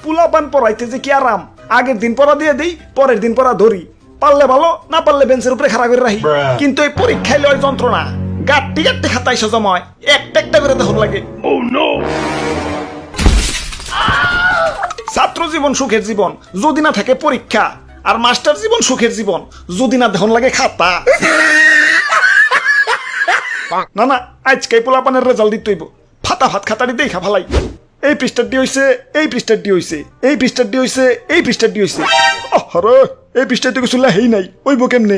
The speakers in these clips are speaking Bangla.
পোলাপান পড়াইতে যে কি আরাম, আগের দিন পড়া দিয়ে দেই, পরের দিন পড়া ধরি, পারলে ভালো না পারলে বেঞ্চের উপরে খাড়া করে রাখি। কিন্তু এই পরীক্ষায় লয় যন্ত্রণা, গাট্টি গাট্টি খাতায় জমায়, একটা একটা করে তখন লাগে। ছাত্র জীবন সুখের জীবন যদি না থাকে পরীক্ষা, আর মাস্টার জীবন সুখের জীবন যদি না দেখুন লাগে খাতা। না না, আজকে পোলাপানের রেজাল্ট দিতে হইব, ফাতা ভাত খাতারি দেখা ফালাই। এই পৃষ্ঠাটি হইছে, এই পৃষ্ঠাটি হইছে, এই পৃষ্ঠাটি হইছে, এই পৃষ্ঠাটি হইছে। আরে এই পৃষ্ঠাটি কিছু লেহেই নাই, ওইব কেমনে?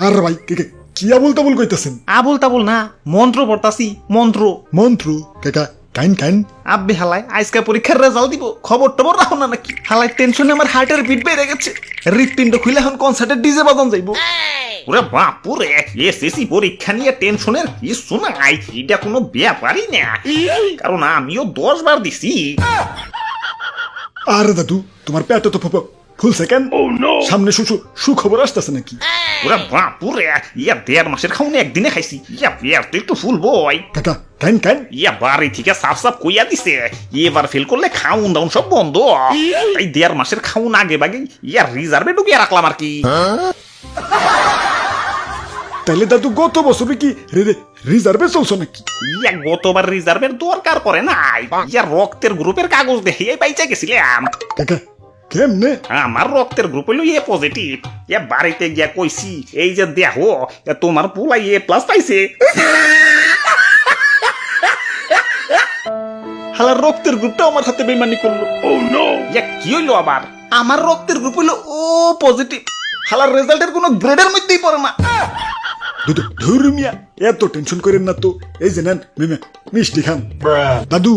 আর ভাই কি আবুল তাবুল কইতেছেন? আবুল তাবুল না, মন্ত্র পড়তাছি, মন্ত্র। মন্ত্র কাকা? কাইন কাইন। আব্বে হালাই আজকে পরীক্ষার রেজাল্ট দিব, খবর টবর রাখো না নাকি? হালাই টেনশনে আমার হার্টের বিট বেড়ে গেছে, হৃৎপিণ্ড খুলে এখন কনসার্টের ডিজে বাজান যাইবো। ওরে বাপুরে, এসএসসি পরীক্ষা নিয়ে টেনশনের কিছু নাই, এটা কোনো ব্যাপারই না, কারণ আমিও 10 বার দিছি। আরে দাদু, তোমার পেটে তো ফুল সেকেন্ড, সামনে সুখবর আসতেছে নাকি? ওরে বাপুরে, ইয়া 1.5 মাসের খাওন একদিনে খাইছি, ইয়া পেট তো একটু ফুল বই। কাকা কাইন কাইন। ইয়া বাড়ি থেকে সাফ সাফ কইয়া দিছে, এবার ফেল করলে খাউন দাউন সব বন্ধ। তাই 1.5 মাসের খাউন আগে বাগে ইয়া রিজার্ভে ঢুকিয়ে রাখলাম আর কি। তাহলে দাদু গত বছরে কি রিজার্ভে চলছো নাকি? ইয়া গতবার রিজার্ভের দরকার পড়ে নাই, ইয়া রক্তের গ্রুপের কাগজ দেখে পাইচা গেছিলাম। কাকা কেমনে? আমার রক্তের গ্রুপ হইল এ পজিটিভ। ইয়া বাড়িতে গিয়া কইছি, এই যে দেখো তোমার পোলা A+ পাইছে। হালার রক্তের গ্রুপটা আমার সাথে বেইমানি করলো। ইয়া কি হইলো আবার? আমার রক্তের গ্রুপ হইলো O পজিটিভ। হালার রেজাল্টের কোনো গ্রেডের মধ্যেই পড়ে না। দাদু ধর্মিয়া এত টেনশন করেন না তো, এই যে নেন মিষ্টি খান। দাদু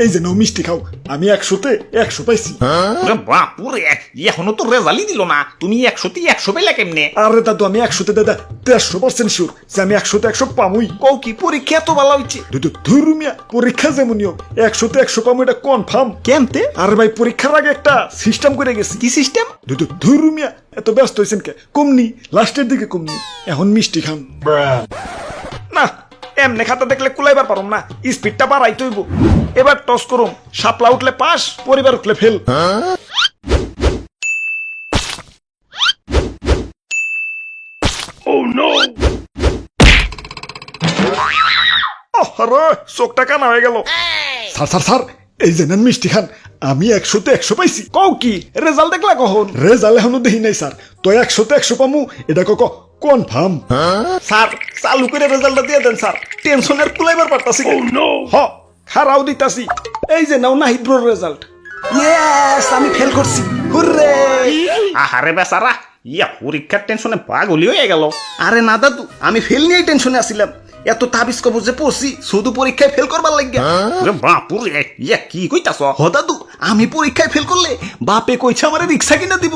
এই যে নাও মিষ্টি খাও, আমি 100-তে 100 পাইছি। বাপুরে, এখনো তো রেজাল্টই দিল না, তুমি 100-তে 100 পেলে কেমনে? আরে দাদু আমি 100-তে দাদা 100% শিওর যে আমি 100-তে 100 পামুই। কও কি পরীক্ষা এত ভালো হইছে? দাদু ধর্মিয়া পরীক্ষা যেমনই হোক 100-তে 100 পামু, এটা কনফার্ম। কেমতে? আর ভাই পরীক্ষার আগে একটা সিস্টেম করে গেছি। কি সিস্টেম? দাদু ধর্মিয়া এত ব্যস্ত হয়েছেন কে? কমনি লাস্টের দিকে কমনি, এখন মিষ্টি খান। না এমনি খাতা দেখলে কুলাইবার পারম না, স্পিডটা বাড়াইতে হইব। এবার টস করুম, শাপলা উঠলে পাস, পরিবার উঠলে ফেল। আরে চোখটা কানা হয়ে গেল। স্যার স্যার স্যার, এই যে নেন মিষ্টি খান, আমি 100-তে 100 পাইছি। কও কি রেজাল্ট দেখলা কখন? রেজাল্ট এখনো দেখি নাই স্যার, তো 100-তে 100 পামু এটা কনফার্ম। স্যার চালু করে রেজাল্টটা দিয়ে দেন স্যার, টেনশনের কুলাইবার পারতাছি। হ খারাও দিতাছি, এই যে নাও নাহিদ ব্রোর রেজাল্ট। ইয়েস আমি ফেল করছি, হুররে। আহারে বেচারা, ইয়া পরীক্ষার টেনশনে পাগলি হয়ে গেল। আরে না দাদু, আমি ফেল নিয়েই টেনশনে আছিলাম, এত তাবিজ কবজ যে পড়ছি শুধু পরীক্ষায় ফেল করবার লাগিয়া। বাপুরে, ইয়া কি কইতাছ? হ দাদু, আমি পরীক্ষায় ফেল করলে বাপে কইছে আমারে রিক্সা কিনা দিব,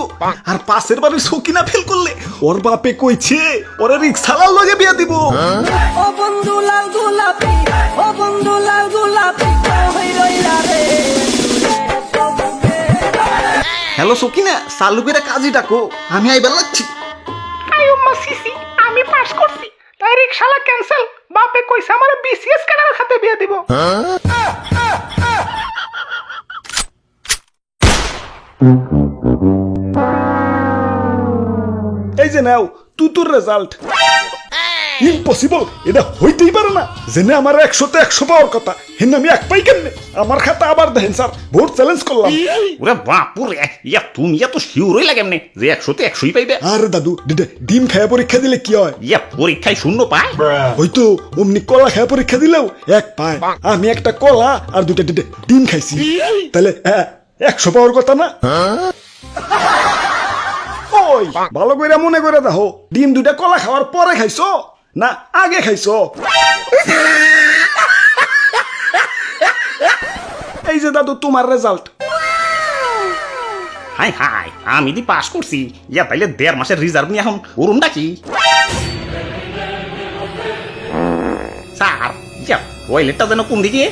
আর পাশের বাড়ির সকিনা ফেল করলে ওর বাপে কইছে ওরে রিক্সালার লগে বিয়া দিব। ও বন্ধু লাল গোলাপি, ও বন্ধু লাল গোলাপি, কই রইলা রে? হ্যালো সকিনা, চালু করে কাজই ডাকো, আমি আইবার লাগছি। আইম্মা সিসি, আমি পাস করছি, তাই রিকশালা ক্যান্সেল, বাপে কইছে আমারে BCS ক্যাডার খাতে বিয়ে দিব। এই যে নাও তুতুর রেজাল্ট। ইম্পসিবল, এটা হইতেই পারে না, জেনে আমার 100-তে 100 পাওয়ার কথা, হেন আমি 1 পাই কেমনে? আমার খাতা আবার দেখেন স্যার, ভোট চ্যালেঞ্জ করলাম। ওরে বাপুরে, ইয়া তুমি এত শিওরই লাগে এমনি যে 100-তে 100ই পাইবে? আরে দাদু ডিম খায়া পরীক্ষা দিলে কি হয়? ইয়া পরীক্ষায় 0 পায়? হয়তো অমনি কলা খায়া পরীক্ষা দিলেও 1 পায়। আমি একটা কলা আর 2টা ডিম খাইছি, তাহলে 100 পাওয়ার কথা না? ওই ভালো করে মনে করে দেখো, ডিম 2টা কলা খাওয়ার পরে খাইছো না আগে খাইছো? এই যে দাদু তোমার রেজাল্ট। হাই হাই, আমি দি পাস করছি, ইয়া তাইলে 1.5 মাসের রিজার্ভ নিয়ে এখন করুনটা কি? স্যার ইয়া টয়লেটটা যেন কোন দিকে?